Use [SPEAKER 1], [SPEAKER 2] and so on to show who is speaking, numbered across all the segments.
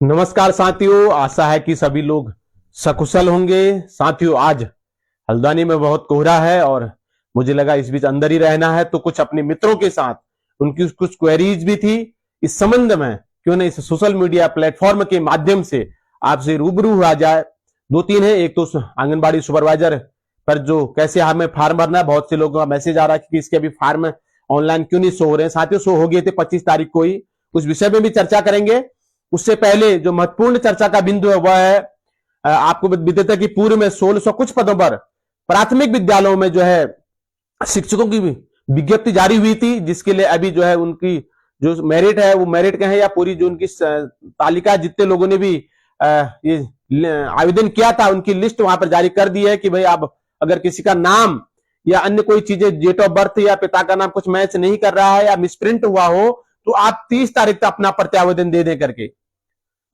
[SPEAKER 1] नमस्कार साथियों, आशा है कि सभी लोग सकुशल होंगे। साथियों, आज हल्द्वानी में बहुत कोहरा है और मुझे लगा इस बीच अंदर ही रहना है, तो कुछ अपने मित्रों के साथ उनकी कुछ क्वेरीज भी थी इस संबंध में, क्यों ना इस सोशल मीडिया प्लेटफॉर्म के माध्यम से आपसे रूबरू हुआ जाए। दो तीन है। एक तो आंगनबाड़ी सुपरवाइजर पर जो कैसे हमें फार्म भरना है, बहुत से लोगों का मैसेज आ रहा है कि इसके अभी फार्म ऑनलाइन क्यों नहीं शो हो रहे हैं। साथियों, शो हो गए थे 25 तारीख को ही, उस विषय में भी चर्चा करेंगे। उससे पहले जो महत्वपूर्ण चर्चा का बिंदु है वह है, आपको विदित है कि पूर्व में 1600 कुछ पदों पर प्राथमिक विद्यालयों में जो है शिक्षकों की विज्ञप्ति जारी हुई थी, जिसके लिए अभी जो है उनकी जो मेरिट है वो मेरिट का है या पूरी जो उनकी तालिका जितने लोगों ने भी ये आवेदन किया था उनकी लिस्ट वहां पर जारी कर दी है कि भाई आप अगर किसी का नाम या अन्य कोई चीजें डेट ऑफ बर्थ या पिता का नाम कुछ मैच नहीं कर रहा है या मिसप्रिंट हुआ हो तो आप 30 तारीख तक अपना प्रत्यावेदन दे दें करके।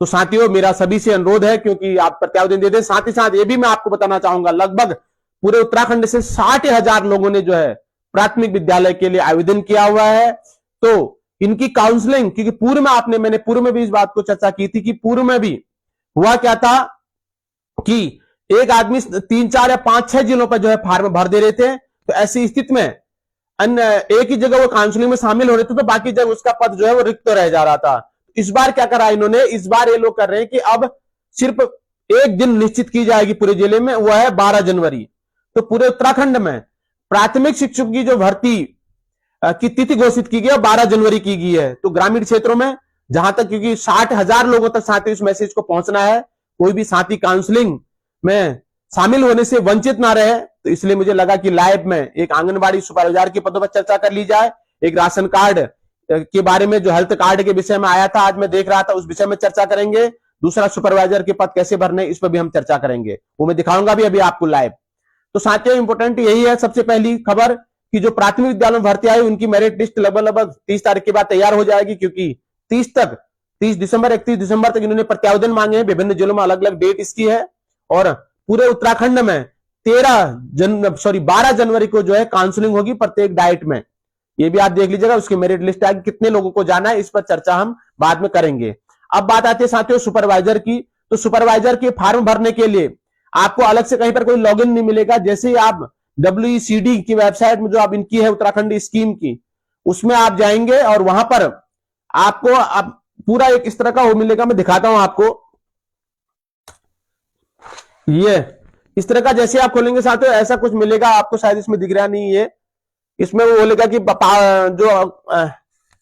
[SPEAKER 1] तो साथियों, मेरा सभी से अनुरोध है, क्योंकि आप प्रत्यावेदन दे दें। साथ ही साथ ये भी मैं आपको बताना चाहूंगा, लगभग पूरे उत्तराखंड से 60,000 लोगों ने जो है प्राथमिक विद्यालय के लिए आवेदन किया हुआ है। तो इनकी काउंसलिंग, क्योंकि पूर्व में मैंने पूर्व में भी इस बात को चर्चा की थी कि पूर्व में भी हुआ क्या था कि एक आदमी 3 4 या 5 6 जिलों पर जो है फार्म भर दे रहे थे। तो ऐसी स्थिति में अन्य एक ही जगह वो काउंसलिंग में शामिल हो रहे थे, तो बाकी जगह उसका पद जो है वो रिक्त रह जा रहा था। इस बार क्या करा इन्होंने, इस बार ये लोग कर रहे हैं कि अब सिर्फ एक दिन निश्चित की जाएगी पूरे जिले में, वह है 12 जनवरी। तो पूरे उत्तराखंड में प्राथमिक शिक्षक की जो भर्ती की तिथि घोषित की गई है 12 जनवरी की गई है। तो ग्रामीण क्षेत्रों में जहां तक, क्योंकि 60,000 लोगों तक साथी इस मैसेज को पहुंचना है, कोई भी साथी काउंसलिंग में शामिल होने से वंचित ना रहे, तो इसलिए मुझे लगा कि लाइव में एक आंगनबाड़ी सुपरवाइजर के पदों पर चर्चा कर ली जाए, एक राशन कार्ड के बारे में जो हेल्थ कार्ड के विषय में आया था आज मैं देख रहा था, उस विषय में चर्चा करेंगे। दूसरा, सुपरवाइजर के पद कैसे भरने, इस पर भी हम चर्चा करेंगे, वो मैं दिखाऊंगा भी अभी आपको लाइव। तो साथियों, इंपोर्टेंट यही है सबसे पहली खबर कि जो प्राथमिक विद्यालयों में भर्ती आई उनकी मेरिट लिस्ट लगभग 30 तारीख के बाद तैयार हो जाएगी, क्योंकि 30 दिसंबर 31 दिसंबर तक इन्होंने प्रत्यावेदन मांगे हैं। विभिन्न जिलों में अलग अलग डेट इसकी है और पूरे उत्तराखंड में 12 जनवरी को जो है काउंसलिंग होगी प्रत्येक डाइट में। ये भी आप देख लीजिएगा, उसकी मेरिट लिस्ट आएगी, कितने लोगों को जाना है इस पर चर्चा हम बाद में करेंगे। अब बात आती है साथियों सुपरवाइजर की। तो सुपरवाइजर के फॉर्म भरने के लिए आपको अलग से कहीं पर कोई लॉगिन नहीं मिलेगा। जैसे ही आप WECD की वेबसाइट में जो आप इनकी है उत्तराखंड स्कीम की, उसमें आप जाएंगे और वहां पर आपको अब पूरा एक इस तरह का वो मिलेगा, मैं दिखाता हूं आपको। ये इस तरह का जैसे आप खोलेंगे साथियों ऐसा कुछ मिलेगा आपको, शायद इसमें दिख रहा नहीं है। इसमें वो बोलेगा कि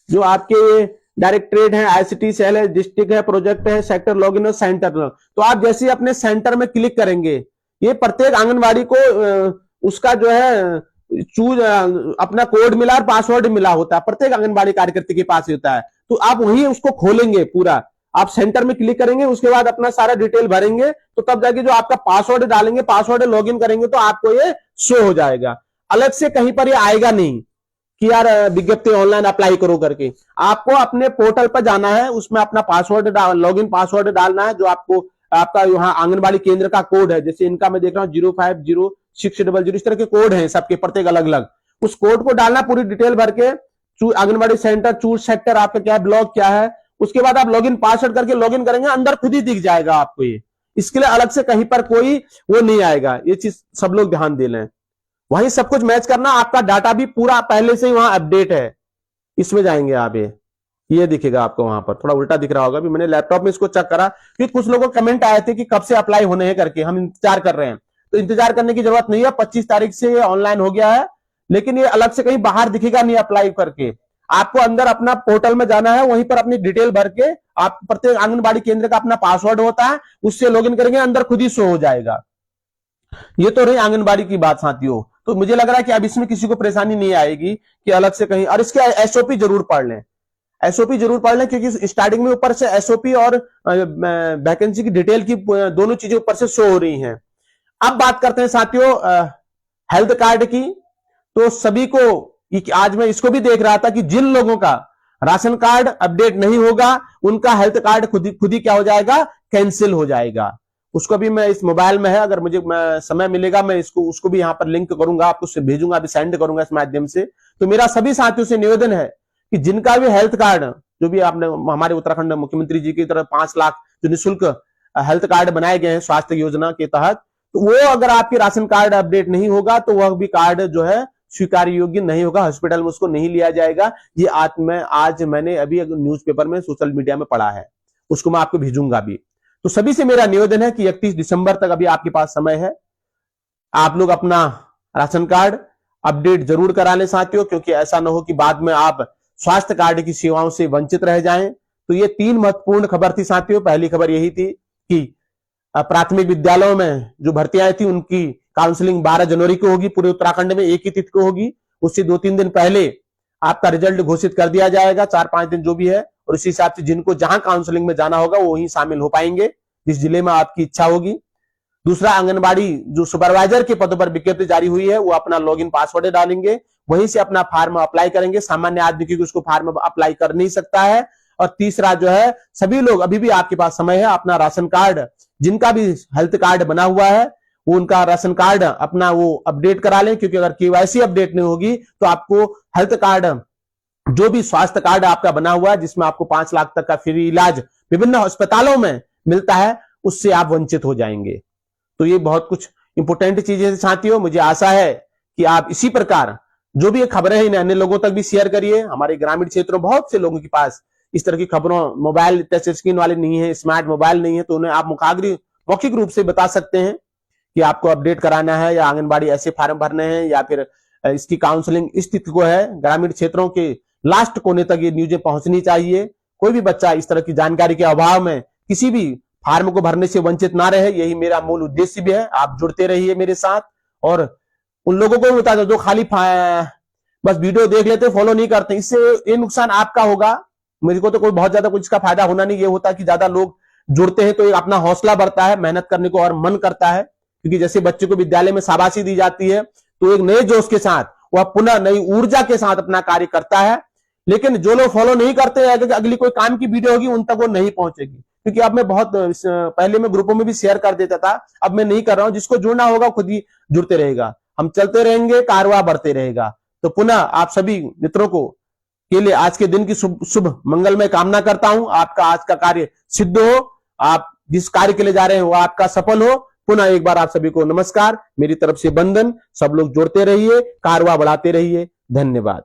[SPEAKER 1] जो आपके डायरेक्टरेट है, ICT सेल है, डिस्ट्रिक्ट है, प्रोजेक्ट है, सेक्टर लॉगिन है, सेंटर। तो आप जैसे ही अपने सेंटर में क्लिक करेंगे, ये प्रत्येक आंगनबाड़ी को उसका जो है चूज अपना कोड मिला और पासवर्ड मिला होता है, प्रत्येक आंगनबाड़ी कार्यकर्ता के पास होता है। तो आप वहीं उसको खोलेंगे पूरा, आप सेंटर में क्लिक करेंगे, उसके बाद अपना सारा डिटेल भरेंगे, तो तब जाके जो आपका पासवर्ड डालेंगे, पासवर्ड लॉगिन करेंगे तो आपको ये शो हो जाएगा। अलग से कहीं पर ये आएगा नहीं कि यार विज्ञप्ति ऑनलाइन अप्लाई करो करके। आपको अपने पोर्टल पर जाना है, उसमें अपना पासवर्ड लॉगिन पासवर्ड डालना है, जो आपको आपका यहाँ आंगनबाड़ी केंद्र का कोड है। जैसे इनका मैं देख रहा हूँ 050600, इस तरह के कोड है सबके, प्रत्येक अलग अलग। उस कोड को डालना, पूरी डिटेल भर के आंगनबाड़ी सेंटर, चूज सेक्टर आपका क्या है, ब्लॉक क्या है, उसके बाद आप लॉगिन पासवर्ड करके लॉगिन करेंगे, अंदर खुद ही दिख जाएगा आपको ये। इसके लिए अलग से कहीं पर कोई वो नहीं आएगा, ये चीज सब लोग ध्यान दे लें। वहीं सब कुछ मैच करना, आपका डाटा भी पूरा पहले से ही वहां अपडेट है। इसमें जाएंगे आप, ये दिखेगा आपको, वहां पर थोड़ा उल्टा दिख रहा होगा, भी मैंने लैपटॉप में इसको चेक करा क्योंकि कुछ लोगों के कमेंट आए थे कि कब से अप्लाई होने हैं करके, हम इंतजार कर रहे हैं। तो इंतजार करने की जरूरत नहीं है, 25 तारीख से ये ऑनलाइन हो गया है, लेकिन ये अलग से कहीं बाहर दिखेगा नहीं अप्लाई करके। आपको अंदर अपना पोर्टल में जाना है, वहीं पर अपनी डिटेल भर के, आप प्रत्येक आंगनबाड़ी केंद्र का अपना पासवर्ड होता है, उससे लॉगिन करेंगे, अंदर खुद ही शो हो जाएगा। ये तो रही आंगनबाड़ी की बात साथियों। तो मुझे लग रहा है कि अब इसमें किसी को परेशानी नहीं आएगी कि अलग से कहीं, और इसके SOP जरूर पढ़ लें, SOP जरूर पढ़ लें, क्योंकि स्टार्टिंग में ऊपर से SOP और वैकेंसी की डिटेल की दोनों चीजें ऊपर से शो हो रही हैं। अब बात करते हैं साथियों हेल्थ कार्ड की। तो सभी को, आज मैं इसको भी देख रहा था कि जिन लोगों का राशन कार्ड अपडेट नहीं होगा उनका हेल्थ कार्ड खुद ही क्या हो जाएगा, कैंसिल हो जाएगा। उसको भी मैं इस मोबाइल में है, अगर मुझे समय मिलेगा मैं उसको भी यहां पर लिंक करूंगा, आपको भेजूंगा, अभी सेंड करूंगा इस माध्यम से। तो मेरा सभी साथियों से निवेदन है कि जिनका भी हेल्थ कार्ड, जो भी आपने हमारे उत्तराखंड मुख्यमंत्री जी की तरफ 5 लाख जो निःशुल्क हेल्थ कार्ड बनाए गए हैं स्वास्थ्य योजना के तहत, तो वो अगर आपके राशन कार्ड अपडेट नहीं होगा तो वह भी कार्ड जो है स्वीकार योग्य नहीं होगा, हॉस्पिटल में उसको नहीं लिया जाएगा। ये आज मैंने अभी न्यूज़पेपर में सोशल मीडिया में पढ़ा है, उसको मैं आपको भेजूंगा भी। तो सभी से मेरा निवेदन है कि 31 दिसंबर तक अभी आपके पास समय है, आप लोग अपना राशन कार्ड अपडेट जरूर करा लें साथियों, क्योंकि ऐसा ना हो कि बाद में आप स्वास्थ्य कार्ड की सेवाओं से वंचित रह जाएं। तो ये 3 महत्वपूर्ण खबर थी साथियों। पहली खबर यही थी कि प्राथमिक विद्यालयों में जो भर्तियां थी उनकी काउंसलिंग 12 जनवरी को होगी, पूरे उत्तराखंड में एक ही तिथि को होगी। उससे 2-3 दिन पहले आपका रिजल्ट घोषित कर दिया जाएगा, 4-5 दिन जो भी है, और इसी हिसाब से जिनको जहां काउंसलिंग में जाना होगा वो वहीं शामिल हो पाएंगे, जिस जिले में आपकी इच्छा होगी। दूसरा, आंगनबाड़ी जो सुपरवाइजर के पदों पर विज्ञप्ति जारी हुई है वो अपना लॉगिन पासवर्ड डालेंगे, वहीं से अपना फॉर्म अप्लाई करेंगे। सामान्य आदमी की उसको फॉर्म अप्लाई कर नहीं सकता है। और तीसरा जो है, सभी लोग अभी भी आपके पास समय है, अपना राशन कार्ड जिनका भी हेल्थ कार्ड बना हुआ है वो उनका राशन कार्ड अपना वो अपडेट करा लें, क्योंकि अगर केवाईसी अपडेट नहीं होगी तो आपको हेल्थ कार्ड, जो भी स्वास्थ्य कार्ड आपका बना हुआ है जिसमें आपको 5 लाख तक का फ्री इलाज विभिन्न अस्पतालों में मिलता है, उससे आप वंचित हो जाएंगे। तो ये बहुत कुछ इंपोर्टेंट चीजें साथियों। मुझे आशा है कि आप इसी प्रकार जो भी खबरें हैं इन्हें अन्य लोगों तक भी शेयर करिए। हमारे ग्रामीण क्षेत्रों बहुत से लोगों के पास इस तरह की खबरों, मोबाइल टच स्क्रीन वाले नहीं है, स्मार्ट मोबाइल नहीं है, तो उन्हें आप मौखिक रूप से बता सकते हैं कि आपको अपडेट कराना है या आंगनबाड़ी ऐसे फार्म भरने हैं या फिर इसकी काउंसलिंग इस तिथि को है। ग्रामीण क्षेत्रों के लास्ट कोने तक ये न्यूज़ें पहुंचनी चाहिए। कोई भी बच्चा इस तरह की जानकारी के अभाव में किसी भी फार्म को भरने से वंचित ना रहे, यही मेरा मूल उद्देश्य भी है। आप जुड़ते रहिए मेरे साथ, और उन लोगों को बता दो जो खाली बस वीडियो देख लेते, फॉलो नहीं करते, इससे ये नुकसान आपका होगा। मेरे को तो कोई बहुत ज्यादा कुछ इसका फायदा होना नहीं। ये होता है कि ज्यादा लोग जुड़ते हैं तो एक अपना हौसला बढ़ता है, मेहनत करने को और मन करता है, क्योंकि जैसे बच्चे को विद्यालय में शाबाशी दी जाती है तो एक नए जोश के साथ वह पुनः नई ऊर्जा के साथ अपना कार्य करता है। लेकिन जो लोग फॉलो नहीं करते हैं, अगली कोई काम की वीडियो होगी उन तक वो नहीं पहुंचेगी। क्योंकि अब मैं बहुत पहले मैं ग्रुपों में भी शेयर कर देता था, अब मैं नहीं कर रहा हूं। जिसको जुड़ना होगा खुद ही जुड़ते रहेगा, हम चलते रहेंगे, कारवां बढ़ते रहेगा। तो पुनः आप सभी मित्रों को के लिए आज के दिन की शुभ मंगलमय कामना करता हूं। आपका आज का कार्य सिद्ध हो, आप जिस कार्य के लिए जा रहे हैं वो आपका सफल हो। पुनः एक बार आप सभी को नमस्कार, मेरी तरफ से बंधन। सब लोग जुड़ते रहिए, कारवां बढ़ाते रहिए। धन्यवाद।